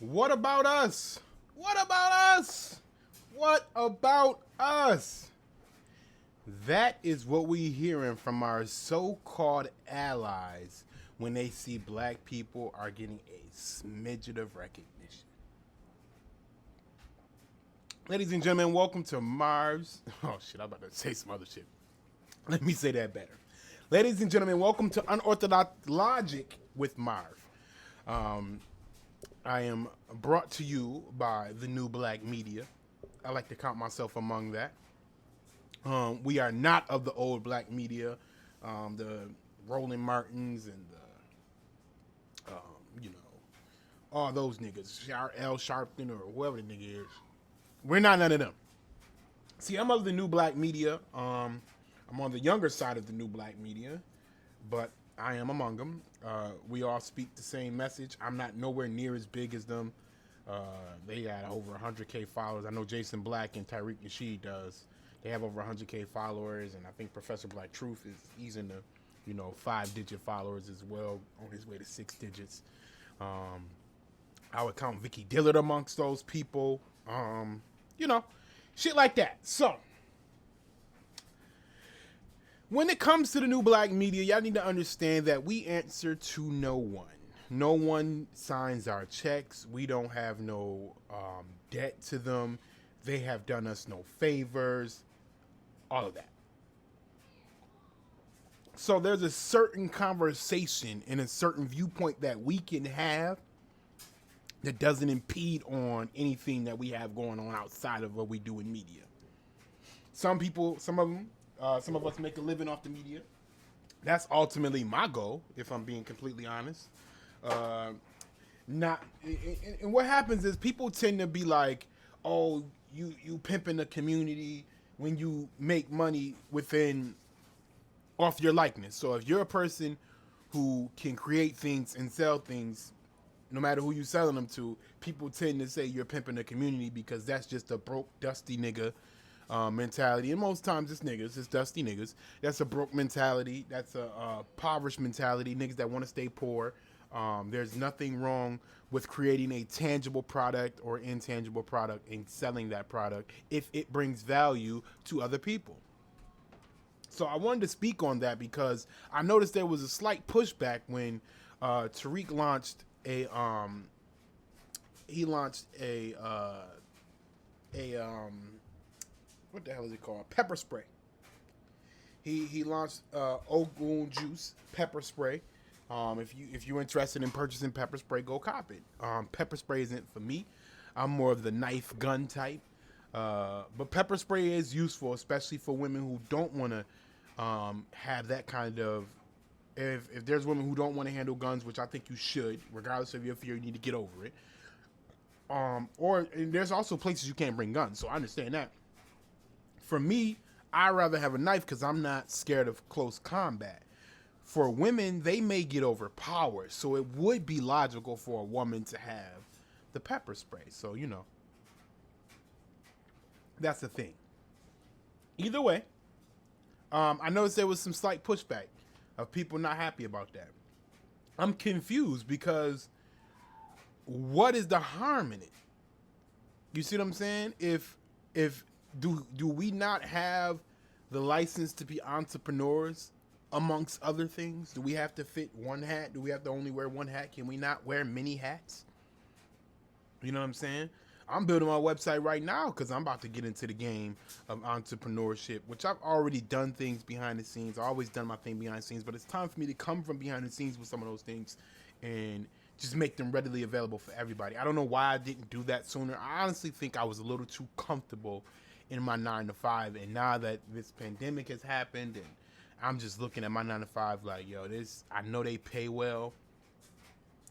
What about us? What about us? What about us? That is what we hearing from our so-called allies when they see black people are getting a smidget of recognition. Ladies and gentlemen, welcome to Marv's. Oh shit, I'm about to say some other shit. Let me say that better. Ladies and gentlemen, welcome to Unorthodox Logic with Marv. I am brought to you by the new black media. I like to count myself among that. We are not of the old black media, the Roland Martins and the, all those niggas, L. Sharpton or whoever the nigga is. We're not none of them. See, I'm of the new black media. I'm on the younger side of the new black media, but I am among them. We all speak the same message. I'm not nowhere near as big as them. They got over 100K followers. I know Jason Black and Tyreek Nasheed does. They have over 100K followers, and I think Professor Black Truth he's in the 5-digit followers as well, on his way to 6 digits. I would count Vicky Dillard amongst those people. Shit like that. So when it comes to the new black media, y'all need to understand that we answer to no one. No one signs our checks. We don't have no debt to them. They have done us no favors. All of that. So there's a certain conversation and a certain viewpoint that we can have that doesn't impede on anything that we have going on outside of what we do in media. Some of us make a living off the media. That's ultimately my goal, if I'm being completely honest. And what happens is people tend to be like, oh, you pimping the community when you make money off your likeness. So if you're a person who can create things and sell things, no matter who you selling them to, people tend to say you're pimping the community because that's just a broke, dusty nigga mentality. And most times it's niggas, it's dusty niggas. That's a broke mentality. That's a impoverished mentality. Niggas that want to stay poor. There's nothing wrong with creating a tangible product or intangible product and selling that product if it brings value to other people. So I wanted to speak on that because I noticed there was a slight pushback when Tariq launched what the hell is it called? Pepper spray. He launched Ogun Juice pepper spray. If you're interested in purchasing pepper spray, go cop it. Pepper spray isn't for me. I'm more of the knife gun type. But pepper spray is useful, especially for women who don't want to have that kind of. If there's women who don't want to handle guns, which I think you should, regardless of your fear, you need to get over it. And there's also places you can't bring guns, so I understand that. For me, I'd rather have a knife because I'm not scared of close combat. For women, they may get overpowered, so it would be logical for a woman to have the pepper spray. So, that's the thing. Either way, I noticed there was some slight pushback of people not happy about that. I'm confused because what is the harm in it? You see what I'm saying? If do we not have the license to be entrepreneurs amongst other things? Do we have to fit one hat? Do we have to only wear one hat? Can we not wear many hats? You know what I'm saying? I'm building my website right now because I'm about to get into the game of entrepreneurship, which I've already done things behind the scenes. I've always done my thing behind the scenes, but it's time for me to come from behind the scenes with some of those things and just make them readily available for everybody. I don't know why I didn't do that sooner. I honestly think I was a little too comfortable in my 9-to-5, and now that this pandemic has happened and I'm just looking at my 9-to-5 like, yo, I know they pay well.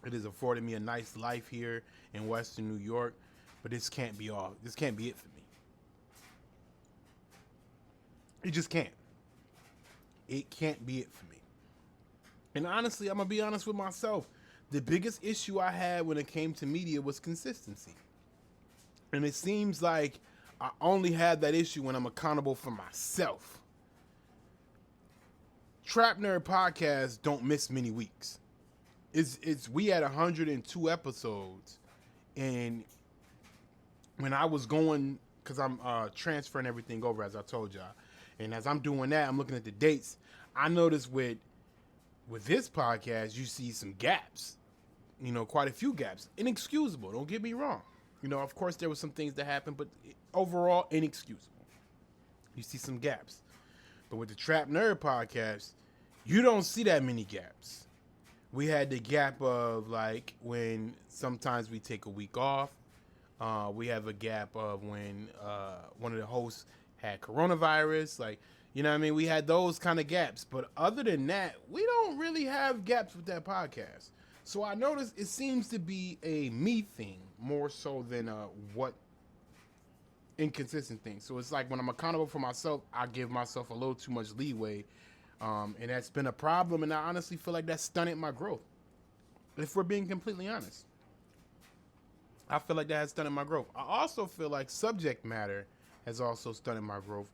It has afforded me a nice life here in Western New York. But this can't be it for me. It just can't. It can't be it for me. And honestly, I'm going to be honest with myself. The biggest issue I had when it came to media was consistency. And it seems like I only had that issue when I'm accountable for myself. Trap Nerd Podcast don't miss many weeks. We had 102 episodes And when I was going, because I'm transferring everything over, as I told y'all, and as I'm doing that, I'm looking at the dates. I noticed with this podcast, you see some gaps, quite a few gaps. Inexcusable, don't get me wrong. Of course, there were some things that happened, but overall, inexcusable. You see some gaps. But with the Trap Nerd podcast, you don't see that many gaps. We had the gap of, like, when sometimes we take a week off. We have a gap of when one of the hosts had coronavirus. Like, you know what I mean? We had those kind of gaps. But other than that, we don't really have gaps with that podcast. So I noticed it seems to be a me thing more so than what inconsistent thing. So it's like when I'm accountable for myself, I give myself a little too much leeway. And that's been a problem. And I honestly feel like that's stunted my growth. If we're being completely honest. I feel like that has stunted my growth. I also feel like subject matter has also stunted my growth.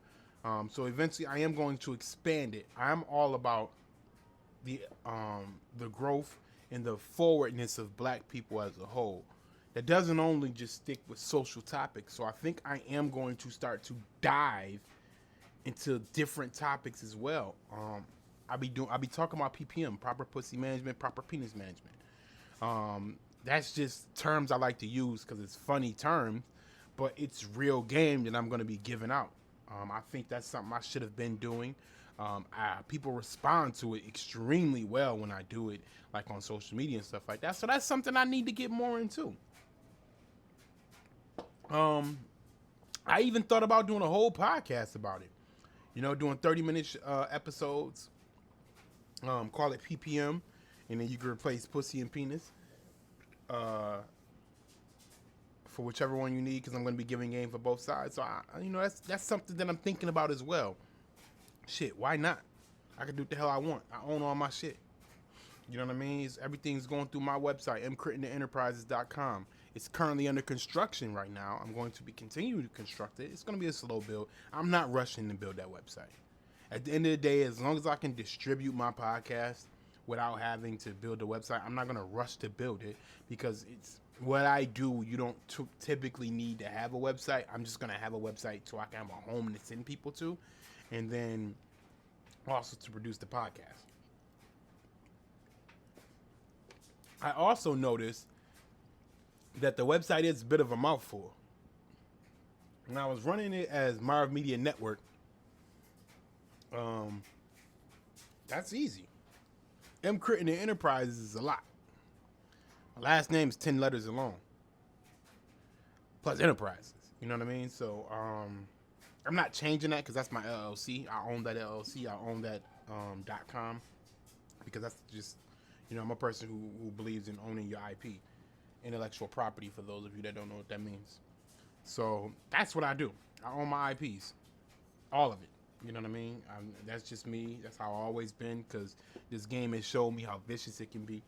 So eventually I am going to expand it. I am all about the growth and the forwardness of black people as a whole. That doesn't only just stick with social topics. So I think I am going to start to dive into different topics as well. I'll be talking about PPM, proper pussy management, proper penis management. That's just terms I like to use because it's funny terms, but it's real game that I'm going to be giving out. I think that's something I should have been doing. People respond to it extremely well when I do it, like on social media and stuff like that. So that's something I need to get more into. I even thought about doing a whole podcast about it. Doing 30-minute episodes. Call it PPM, and then you can replace pussy and penis. For whichever one you need, because I'm going to be giving game for both sides. So that's something that I'm thinking about as well. Shit, why not? I can do what the hell I want. I own all my shit. You know what I mean? Everything's going through my website, mcrittenenterprises.com. It's currently under construction right now. I'm going to be continuing to construct it. It's going to be a slow build. I'm not rushing to build that website. At the end of the day, as long as I can distribute my podcast without having to build a website, I'm not going to rush to build it because it's what I do. You don't typically need to have a website. I'm just going to have a website so I can have a home to send people to, and then also to produce the podcast. I also noticed that the website is a bit of a mouthful. When I was running it as Marv Media Network, that's easy. M. Crittenden Enterprises is a lot. My last name is 10 letters alone. Plus Enterprises. You know what I mean? So, I'm not changing that because that's my LLC. I own that LLC. I own that .com because that's just, I'm a person who believes in owning your IP, intellectual property, for those of you that don't know what that means. So that's what I do. I own my IPs, all of it. You know what I mean? That's just me. That's how I've always been because this game has shown me how vicious it can be.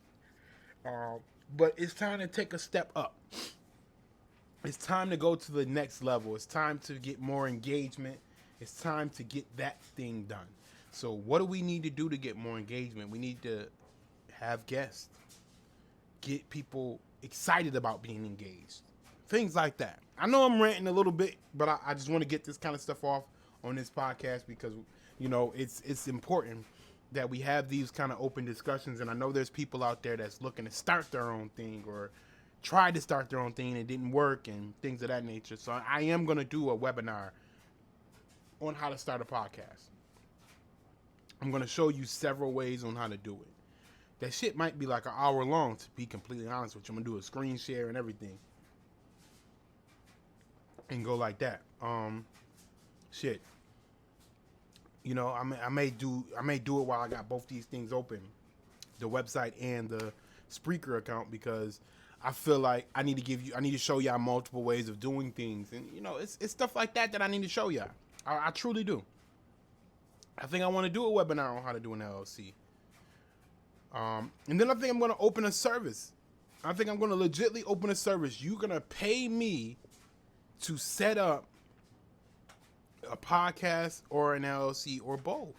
But it's time to take a step up. It's time to go to the next level. It's time to get more engagement. It's time to get that thing done. So what do we need to do to get more engagement? We need to have guests. Get people excited about being engaged. Things like that. I know I'm ranting a little bit, but I just want to get this kind of stuff off on this podcast because, it's important that we have these kind of open discussions. And I know there's people out there that's looking to start their own thing or tried to start their own thing and it didn't work and things of that nature. So I am going to do a webinar on how to start a podcast. I'm going to show you several ways on how to do it. That shit might be like an hour long, to be completely honest with you. I'm going to do a screen share and everything. And go like that. Shit. I may do it while I got both these things open. The website and the Spreaker account, because I feel like I need to show y'all multiple ways of doing things. And, it's stuff like that I need to show y'all. I truly do. I think I want to do a webinar on how to do an LLC. And then I think I'm going to open a service. I think I'm going to legitimately open a service. You're going to pay me to set up a podcast or an LLC or both.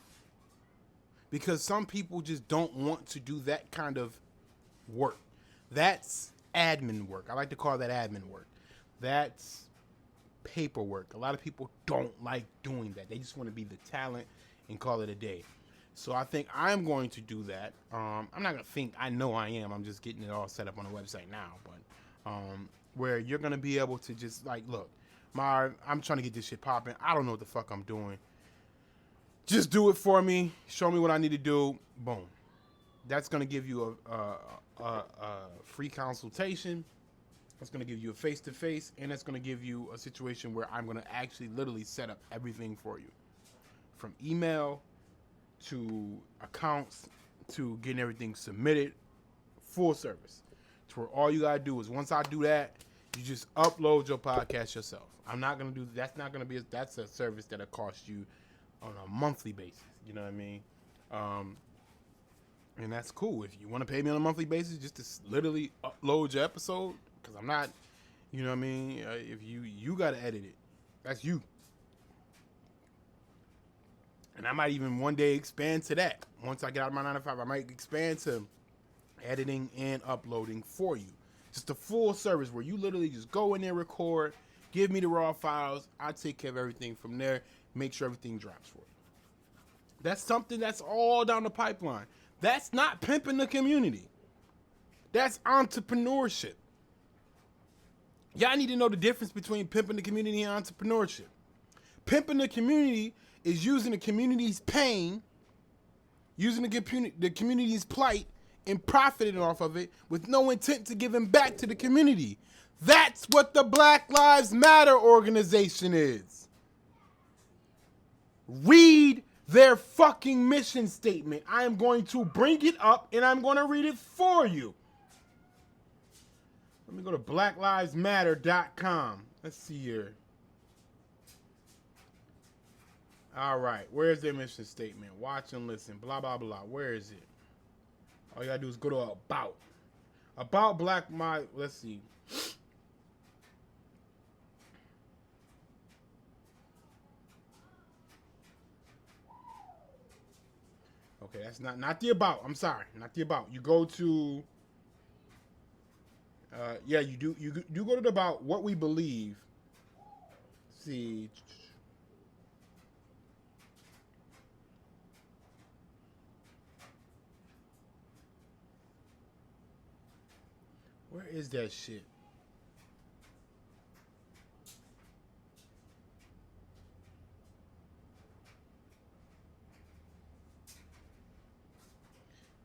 Because some people just don't want to do that kind of work. That's admin work. I like to call that admin work. That's paperwork. A lot of people don't like doing that. They just want to be the talent and call it a day. So I think I'm going to do that. I'm not going to think. I know I am. I'm just getting it all set up on the website now. But where you're going to be able to just like, look, Marv, I'm trying to get this shit popping. I don't know what the fuck I'm doing. Just do it for me. Show me what I need to do. Boom. That's going to give you a free consultation. That's going to give you a face-to-face, and that's going to give you a situation where I'm going to actually literally set up everything for you. From email to accounts to getting everything submitted, full service. To where all you got to do is once I do that, you just upload your podcast yourself. I'm not going to do, that's not going to be, that's a service that'll cost you on a monthly basis. You know what I mean? And that's cool. If you want to pay me on a monthly basis just to literally upload your episode, because I'm not, you know what I mean? If you got to edit it. That's you. And I might even one day expand to that. Once I get out of my 9 to 5, I might expand to editing and uploading for you. Just a full service where you literally just go in there, record, give me the raw files. I take care of everything from there, make sure everything drops for you. That's something that's all down the pipeline. That's not pimping the community. That's entrepreneurship. Y'all need to know the difference between pimping the community and entrepreneurship. Pimping the community is using the community's pain, using the community's plight, and profiting off of it with no intent to giving back to the community. That's what the Black Lives Matter organization is. Read their fucking mission statement. I am going to bring it up and I'm going to read it for you. Let me go to blacklivesmatter.com. Let's see here. All right. Where's their mission statement? Watch and listen. Blah, blah, blah. Where is it? All you got to do is go to About. About Black My. Let's see. Okay, that's not the About. I'm sorry. Not the About. You go to... yeah, you do go to the About What We Believe. Let's see. Where is that shit?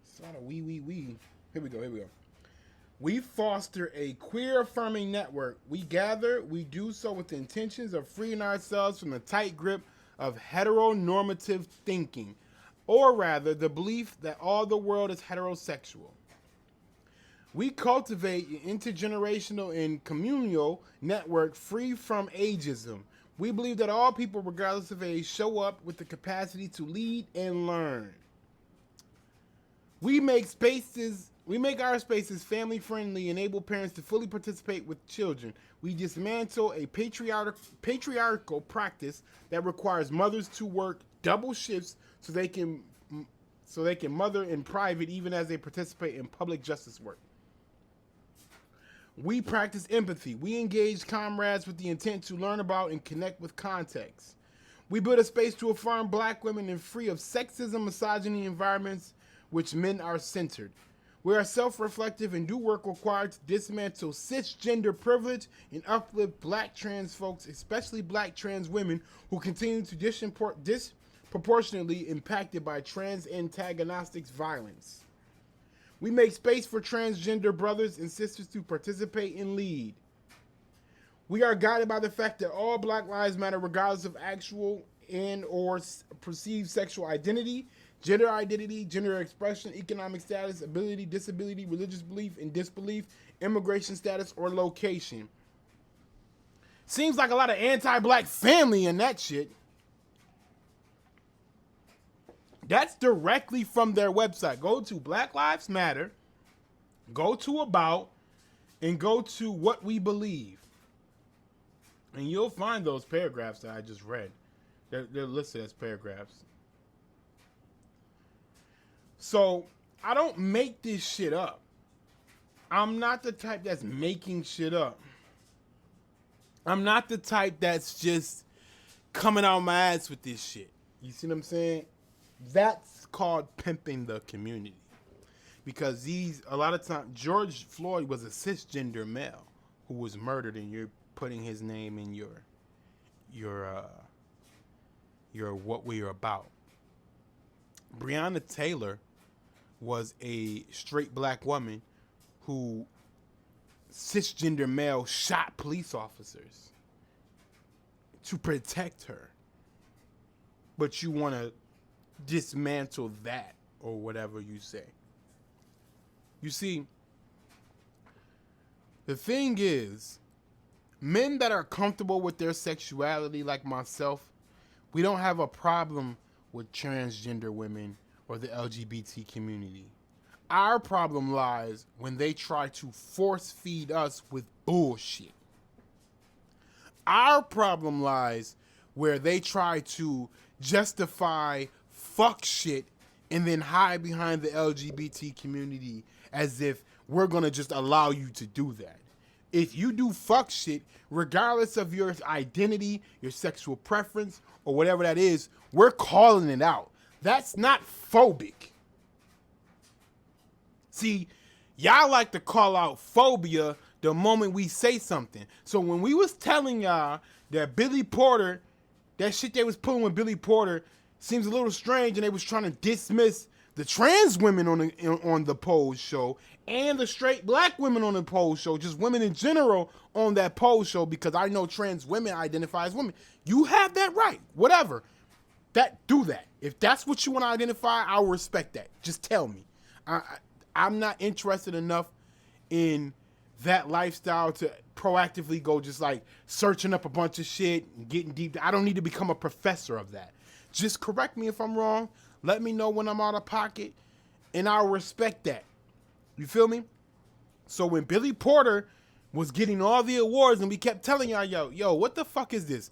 It's not a wee. Here we go. We foster a queer affirming network. We gather, we do so with the intentions of freeing ourselves from the tight grip of heteronormative thinking, or rather the belief that all the world is heterosexual. We cultivate an intergenerational and communal network free from ageism. We believe that all people, regardless of age, show up with the capacity to lead and learn. We make our spaces family friendly, enable parents to fully participate with children. We dismantle a patriarchal practice that requires mothers to work double shifts so they can mother in private even as they participate in public justice work. We practice empathy. We engage comrades with the intent to learn about and connect with context. We build a space to affirm Black women and free of sexism, misogyny environments which men are centered. We are self-reflective and do work required to dismantle cisgender privilege and uplift Black trans folks, especially Black trans women who continue to disproportionately impacted by trans antagonistic violence. We make space for transgender brothers and sisters to participate and lead. We are guided by the fact that all Black lives matter regardless of actual and or perceived sexual identity, gender expression, economic status, ability, disability, religious belief and disbelief, immigration status, or location. Seems like a lot of anti-Black family in that shit. That's directly from their website. Go to Black Lives Matter, go to About, and go to What We Believe. And you'll find those paragraphs that I just read. They're listed as paragraphs. So, I don't make this shit up. I'm not the type that's making shit up. I'm not the type that's just coming out my ass with this shit. You see what I'm saying? That's called pimping the community. Because a lot of times, George Floyd was a cisgender male who was murdered, and you're putting his name in your what we're about. Breonna Taylor was a straight black woman who cisgender male shot police officers to protect her. But you want to dismantle that or whatever you say. You see, the thing is, men that are comfortable with their sexuality like myself, we don't have a problem with transgender women or the LGBT community. Our problem lies when they try to force feed us with bullshit. Our problem lies where they try to justify fuck shit and then hide behind the LGBT community as if we're going to just allow you to do that. If you do fuck shit, regardless of your identity, your sexual preference, or whatever that is, we're calling it out. That's not phobic. See, y'all like to call out phobia the moment we say something. So when we was telling y'all that Billy Porter, that shit they was pulling with Billy Porter seems a little strange, and they was trying to dismiss the trans women on the Pose show and the straight black women on the Pose show, just women in general on that Pose show, because I know trans women identify as women. You have that right, whatever. Do that. If that's what you want to identify, I'll respect that. Just tell me. I'm not interested enough in that lifestyle to proactively go just like searching up a bunch of shit and getting deep. I don't need to become a professor of that. Just correct me if I'm wrong. Let me know when I'm out of pocket, and I'll respect that. You feel me? So when Billy Porter was getting all the awards and we kept telling y'all, yo, what the fuck is this?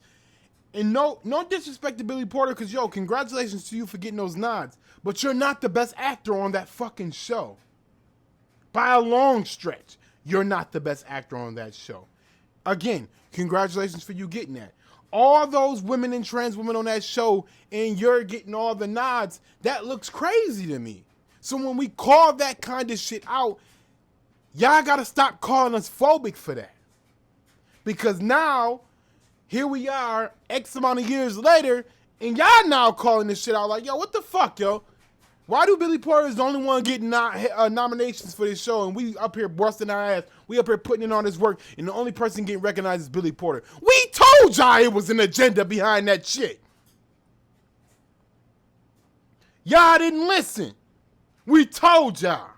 And no disrespect to Billy Porter, because, yo, congratulations to you for getting those nods. But you're not the best actor on that fucking show. By a long stretch, you're not the best actor on that show. Again, congratulations for you getting that. All those women and trans women on that show, and you're getting all the nods, that looks crazy to me. So when we call that kind of shit out, y'all gotta stop calling us phobic for that. Because now, here we are, X amount of years later, and y'all now calling this shit out like, yo, what the fuck, yo? Why do Billy Porter is the only one getting nominations for this show, and we up here busting our ass, we up here putting in all this work, and the only person getting recognized is Billy Porter? We told y'all it was an agenda behind that shit. Y'all didn't listen. We told y'all.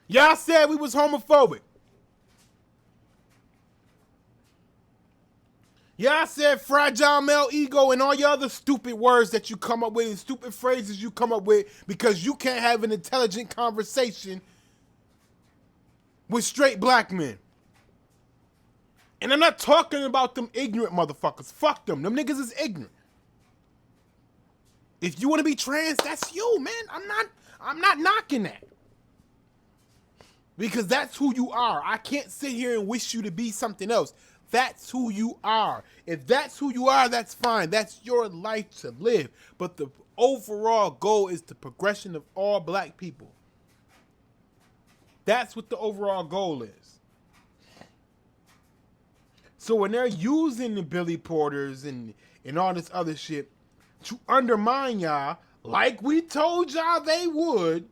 Y'all said we was homophobic. Y'all said fragile male ego and all your other stupid words that you come up with and stupid phrases you come up with because you can't have an intelligent conversation with straight black men. And I'm not talking about them ignorant motherfuckers. Fuck them. Them niggas is ignorant. If you want to be trans, that's you, man. I'm not knocking that. Because that's who you are. I can't sit here and wish you to be something else. That's who you are. If that's who you are, that's fine. That's your life to live. But the overall goal is the progression of all black people. That's what the overall goal is. So when they're using the Billy Porters and all this other shit to undermine y'all, like we told y'all they would,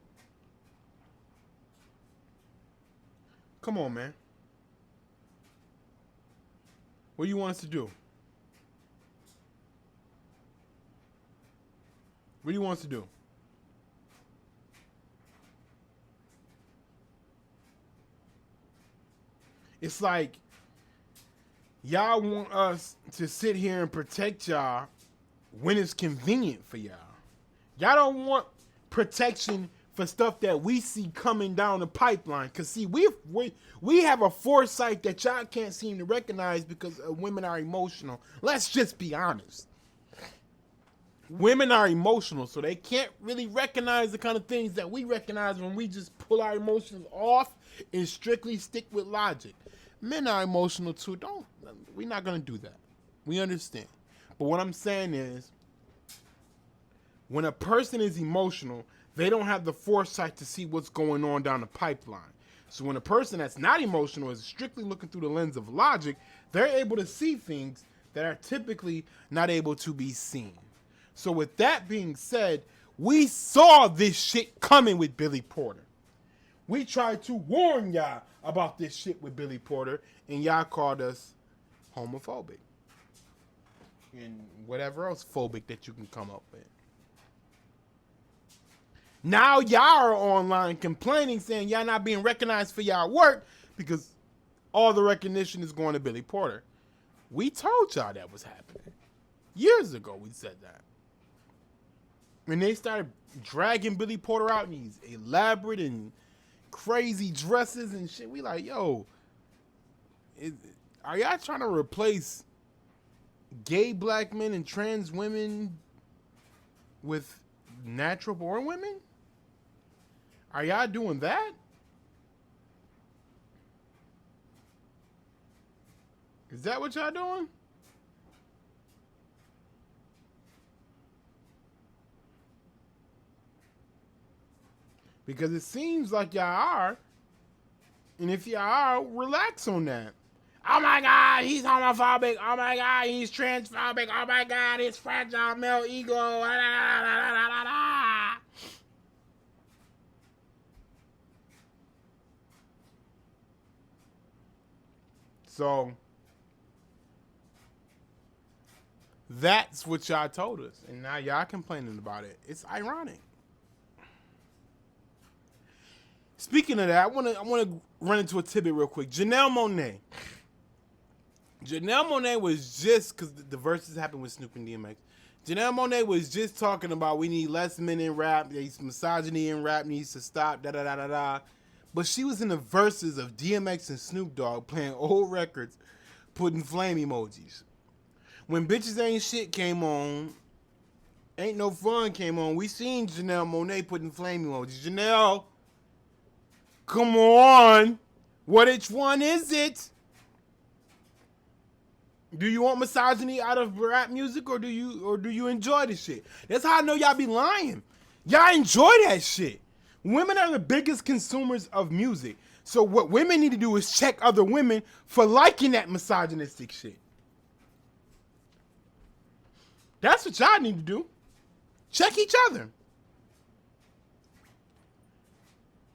come on, man. What do you want us to do? What do you want us to do? It's like y'all want us to sit here and protect y'all when it's convenient for y'all. Y'all don't want protection for stuff that we see coming down the pipeline. Because, see, we have a foresight that y'all can't seem to recognize because women are emotional. Let's just be honest. Women are emotional, so they can't really recognize the kind of things that we recognize when we just pull our emotions off and strictly stick with logic. Men are emotional too. We're not gonna do that. We understand. But what I'm saying is, when a person is emotional, they don't have the foresight to see what's going on down the pipeline. So when a person that's not emotional is strictly looking through the lens of logic, they're able to see things that are typically not able to be seen. So with that being said, we saw this shit coming with Billy Porter. We tried to warn y'all about this shit with Billy Porter, and y'all called us homophobic. And whatever else phobic that you can come up with. Now y'all are online complaining, saying y'all not being recognized for y'all work because all the recognition is going to Billy Porter. We told y'all that was happening. Years ago we said that. When they started dragging Billy Porter out in these elaborate and crazy dresses and shit, we like, yo, are y'all trying to replace gay black men and trans women with natural born women? Are y'all doing that? Is that what y'all doing? Because it seems like y'all are. And if y'all are, relax on that. Oh my God, he's homophobic. Oh my God, he's transphobic. Oh my God, his fragile male ego. So that's what y'all told us. And now y'all complaining about it. It's ironic. Speaking of that, I want to run into a tidbit real quick. Janelle Monae. Janelle Monae was just, because the verses happened with Snoop and DMX. Janelle Monae was just talking about we need less men in rap. There's misogyny in rap needs to stop. Da da da da da. But she was in the verses of DMX and Snoop Dogg playing old records, putting flame emojis. When Bitches Ain't Shit came on, Ain't No Fun came on, we seen Janelle Monae putting flame emojis. Janelle, come on. Which one is it? Do you want misogyny out of rap music or do you enjoy the shit? That's how I know y'all be lying. Y'all enjoy that shit. Women are the biggest consumers of music. So what women need to do is check other women for liking that misogynistic shit. That's what y'all need to do. Check each other.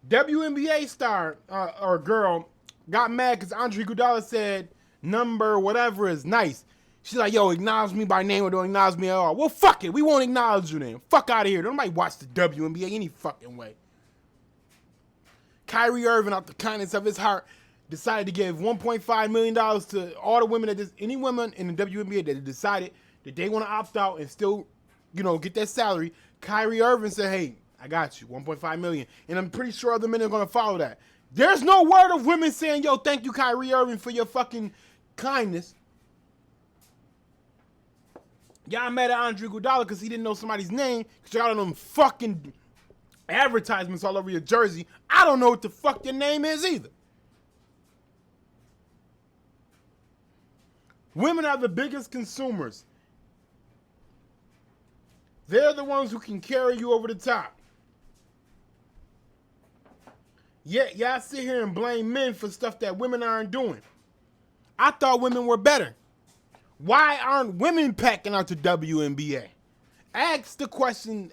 WNBA star or girl got mad because Andre Iguodala said number whatever is nice. She's like, yo, acknowledge me by name or don't acknowledge me at all. Well, fuck it. We won't acknowledge you then. Fuck out of here. Nobody watch the WNBA any fucking way. Kyrie Irving, out the kindness of his heart, decided to give $1.5 million to all the women any women in the WNBA that decided that they want to opt out and still, get that salary. Kyrie Irving said, hey, I got you, $1.5 million. And I'm pretty sure other men are going to follow that. There's no word of women saying, yo, thank you, Kyrie Irving, for your fucking kindness. Y'all mad at Andre Iguodala because he didn't know somebody's name because y'all them fucking advertisements all over your jersey. I don't know what the fuck your name is either. Women are the biggest consumers. They're the ones who can carry you over the top. Yet y'all sit here and blame men for stuff that women aren't doing. I thought women were better. Why aren't women packing out the WNBA? Ask that question.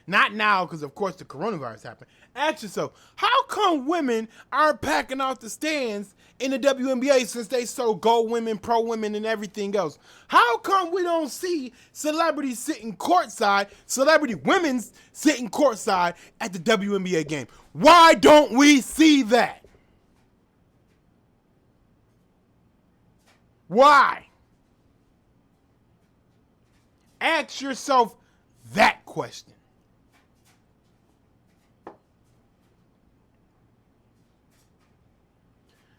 Not now, because of course the coronavirus happened. Ask yourself, how come women aren't packing out the stands in the WNBA since they so go women, pro women, and everything else? How come we don't see celebrities sitting courtside, celebrity women sitting courtside at the WNBA game? Why don't we see that? Why? Ask yourself that question.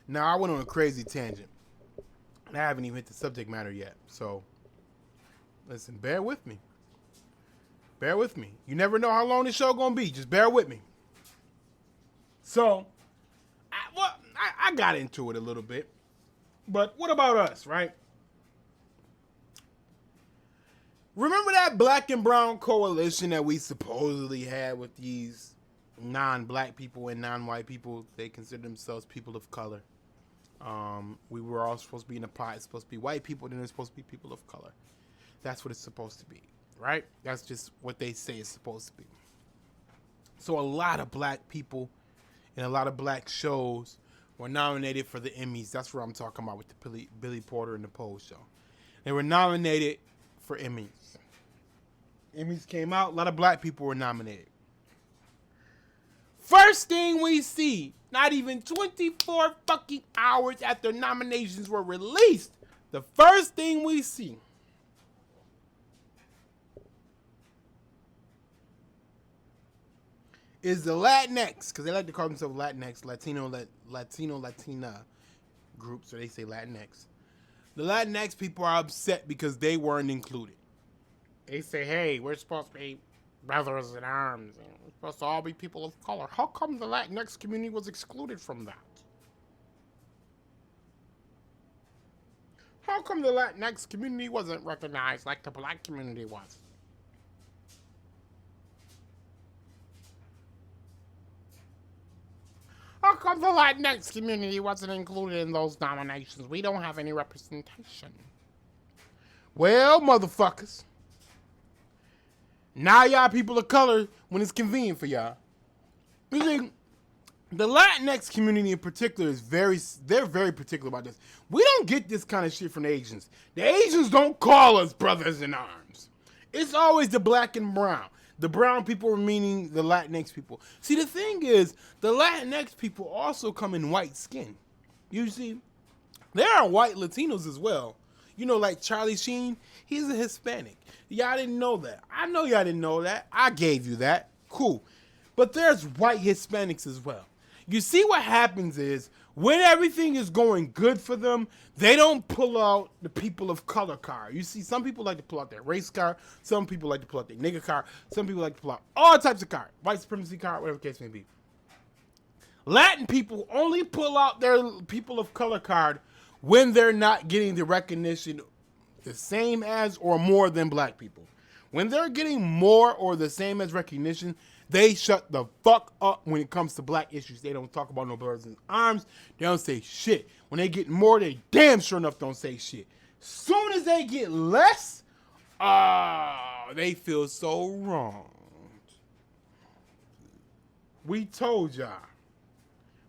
Now, I went on a crazy tangent. I haven't even hit the subject matter yet. So, Listen, bear with me. Bear with me. You never know how long this show gonna be. Just bear with me. So, I got into it a little bit. But what about us, right? Remember that black and brown coalition that we supposedly had with these non-black people and non-white people? They consider themselves people of color. We were all supposed to be in the pot. It's supposed to be white people, then it's supposed to be people of color. That's what it's supposed to be, right? That's just what they say it's supposed to be. So a lot of black people and a lot of black shows were nominated for the Emmys. That's what I'm talking about with the Billy Porter and the Pole show. They were nominated for Emmys. Emmys came out, a lot of black people were nominated. First thing we see, not even 24 fucking hours after nominations were released, the first thing we see is the Latinx, because they like to call themselves Latinx, Latina group, so they say Latinx. The Latinx people are upset because they weren't included. They say, hey, we're supposed to be brothers in arms, and we're supposed to all be people of color. How come the Latinx community was excluded from that? How come the Latinx community wasn't recognized like the black community was? How come the Latinx community wasn't included in those nominations? We don't have any representation. Well, motherfuckers. Now y'all people of color when it's convenient for y'all. You see, the Latinx community in particular they're very particular about this. We don't get this kind of shit from the Asians. The Asians don't call us brothers in arms. It's always the black and brown. The brown people meaning the Latinx people. See, the thing is, the Latinx people also come in white skin. You see, there are white Latinos as well. You know, like Charlie Sheen, he's a Hispanic. Y'all didn't know that. I know y'all didn't know that. I gave you that. Cool. But there's white Hispanics as well. You see what happens is, when everything is going good for them, they don't pull out the people of color card. You see, some people like to pull out their race card. Some people like to pull out their nigga card. Some people like to pull out all types of card. White supremacy card, whatever the case may be. Latin people only pull out their people of color card when they're not getting the recognition the same as or more than black people. When they're getting more or the same as recognition, they shut the fuck up when it comes to black issues. They don't talk about no brothers in arms. They don't say shit. When they get more, they damn sure enough don't say shit. Soon as they get less, they feel so wrong. We told y'all.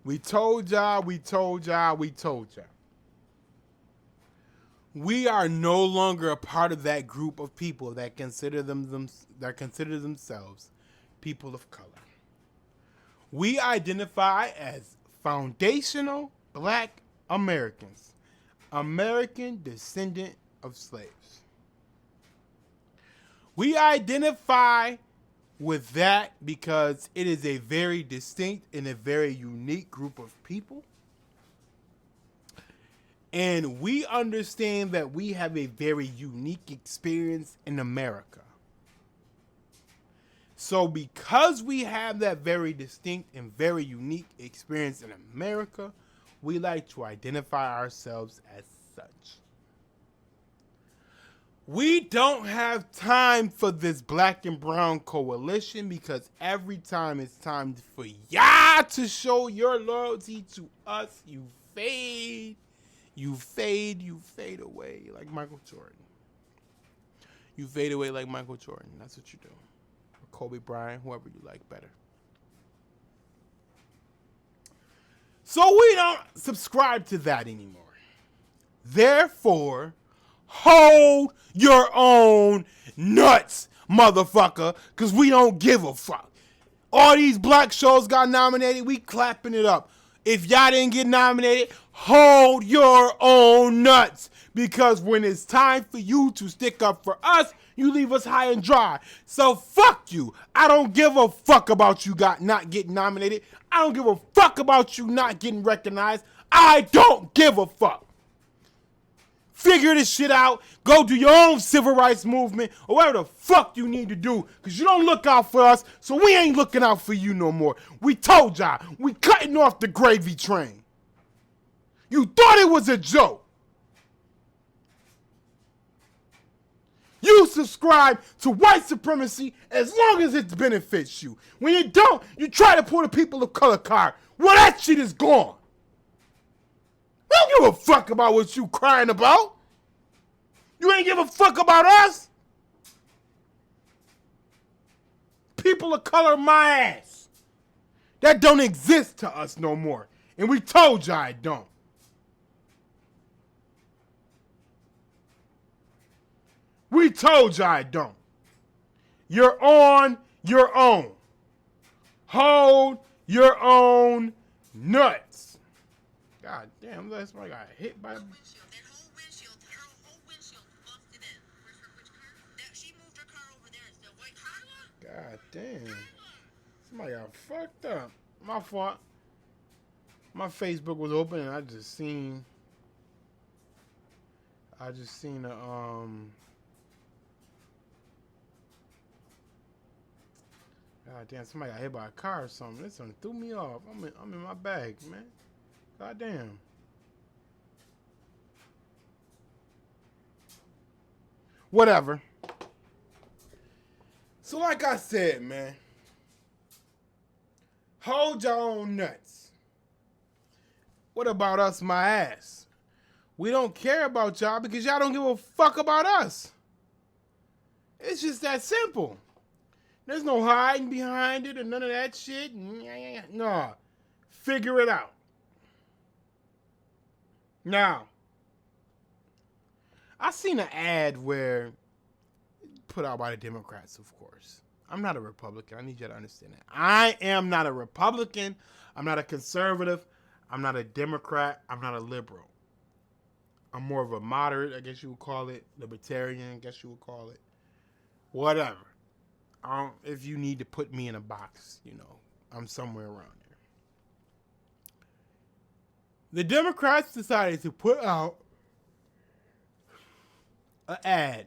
We told y'all, we told y'all, we told y'all. We are no longer a part of that group of people that consider themselves people of color. We identify as foundational black Americans, American descendant of slaves. We identify with that because it is a very distinct and a very unique group of people. And we understand that we have a very unique experience in America. So because we have that very distinct and very unique experience in America, we like to identify ourselves as such. We don't have time for this black and brown coalition because every time it's time for y'all to show your loyalty to us, you fade. You fade away like Michael Jordan. You fade away like Michael Jordan. That's what you do. Or Kobe Bryant, whoever you like better. So we don't subscribe to that anymore. Therefore, hold your own nuts, motherfucker, because we don't give a fuck. All these black shows got nominated, we clapping it up. If y'all didn't get nominated, hold your own nuts. Because when it's time for you to stick up for us, you leave us high and dry. So fuck you. I don't give a fuck about you not getting nominated. I don't give a fuck about you not getting recognized. I don't give a fuck. figure this shit out, go do your own civil rights movement, or whatever the fuck you need to do, because you don't look out for us, so we ain't looking out for you no more. We told y'all, we cutting off the gravy train. You thought it was a joke. You subscribe to white supremacy as long as it benefits you. When you don't, you try to pull the people of color card. Well, that shit is gone. I don't give a fuck about what you crying about. You ain't give a fuck about us. People of color, my ass. That don't exist to us no more. And we told y'all it don't. We told y'all it don't. You're on your own. Hold your own nuts. God damn, that's why I got hit by... Her whole windshield busted in. Which car? She moved her car over there. It's the white car. God damn. Somebody got fucked up. My fault. My Facebook was open and I just seen a God damn, somebody got hit by a car or something. This one threw me off. I'm in my bag, man. God damn. Whatever. So like I said, man, hold your own nuts. What about us, my ass? We don't care about y'all because y'all don't give a fuck about us. It's just that simple. There's no hiding behind it or none of that shit. Nah. Figure it out. Now, I seen an ad where, put out by the Democrats, of course. I'm not a Republican. I need you to understand that. I am not a Republican. I'm not a conservative. I'm not a Democrat. I'm not a liberal. I'm more of a moderate, I guess you would call it. Libertarian, I guess you would call it. Whatever. If you need to put me in a box, I'm somewhere around there. The Democrats decided to put out an ad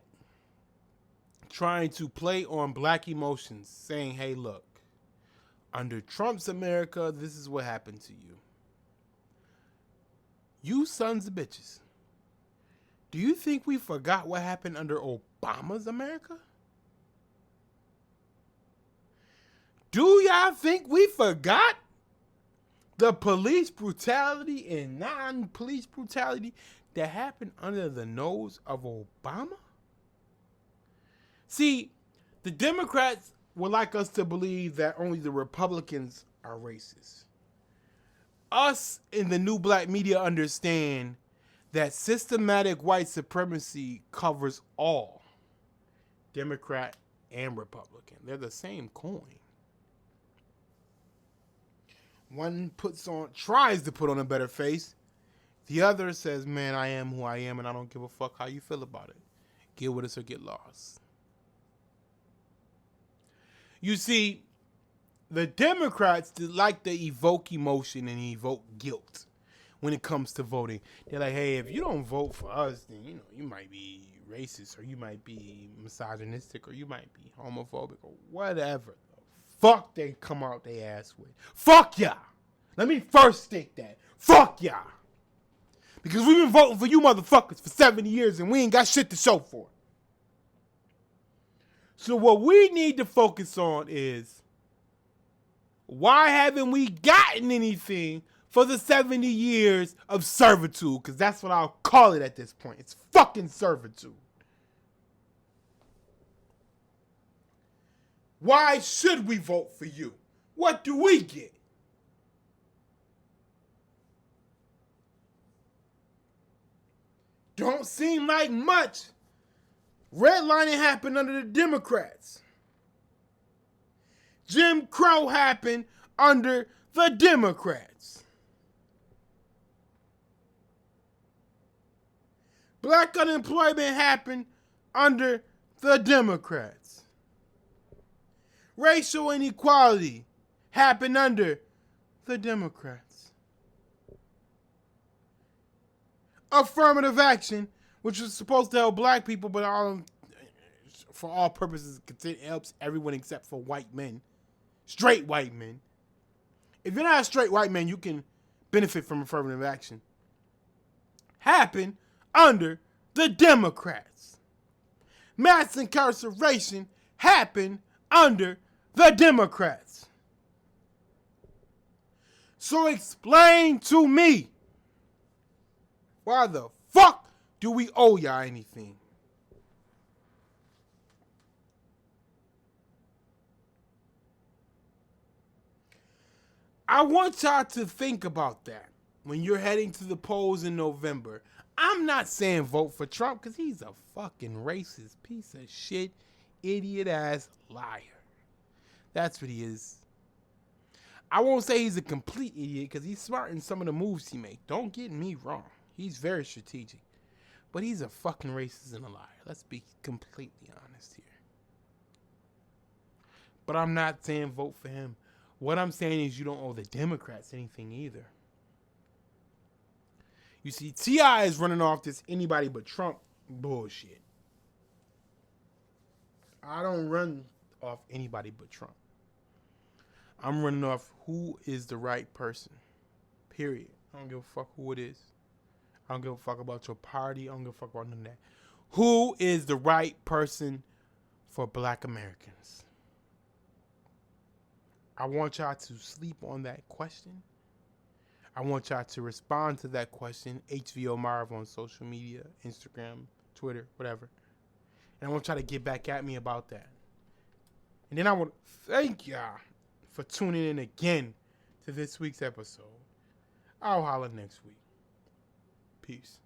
trying to play on black emotions, saying, hey, look, under Trump's America, this is what happened to you. You sons of bitches. Do you think we forgot what happened under Obama's America? Do y'all think we forgot the police brutality and non-police brutality that happened under the nose of Obama? See, the Democrats would like us to believe that only the Republicans are racist. Us in the new black media understand that systematic white supremacy covers all, Democrat and Republican. They're the same coin. One tries to put on a better face. The other says, man, I am who I am and I don't give a fuck how you feel about it. Get with us or get lost. You see, the Democrats like to evoke emotion and evoke guilt when it comes to voting. They're like, hey, if you don't vote for us, then, you might be racist or you might be misogynistic or you might be homophobic or whatever. Fuck they come out they ass with. Fuck y'all. Let me first state that. Fuck y'all. Because we've been voting for you motherfuckers for 70 years and we ain't got shit to show for it. So what we need to focus on is, why haven't we gotten anything for the 70 years of servitude? Because that's what I'll call it at this point. It's fucking servitude. Why should we vote for you? What do we get? Don't seem like much. Redlining happened under the Democrats. Jim Crow happened under the Democrats. Black unemployment happened under the Democrats. Racial inequality happened under the Democrats. Affirmative action which is supposed to help black people, but for all purposes, it helps everyone except for white men, straight white men. If you're not a straight white man, you can benefit from affirmative action. Happened under the Democrats. Mass incarceration happened under the Democrats. So explain to me, why the fuck do we owe y'all anything? I want y'all to think about that when you're heading to the polls in November. I'm not saying vote for Trump because he's a fucking racist piece of shit, idiot ass liar. That's what he is. I won't say he's a complete idiot because he's smart in some of the moves he makes. Don't get me wrong. He's very strategic. But he's a fucking racist and a liar. Let's be completely honest here. But I'm not saying vote for him. What I'm saying is you don't owe the Democrats anything either. You see, T.I. is running off this anybody but Trump bullshit. I don't run off anybody but Trump. I'm running off who is the right person. Period. I don't give a fuck who it is. I don't give a fuck about your party. I don't give a fuck about none of that. Who is the right person for black Americans? I want y'all to sleep on that question. I want y'all to respond to that question. HVO Marv on social media, Instagram, Twitter, whatever. And I want y'all to get back at me about that. And then I want to thank y'all for tuning in again to this week's episode. I'll holler next week. Peace.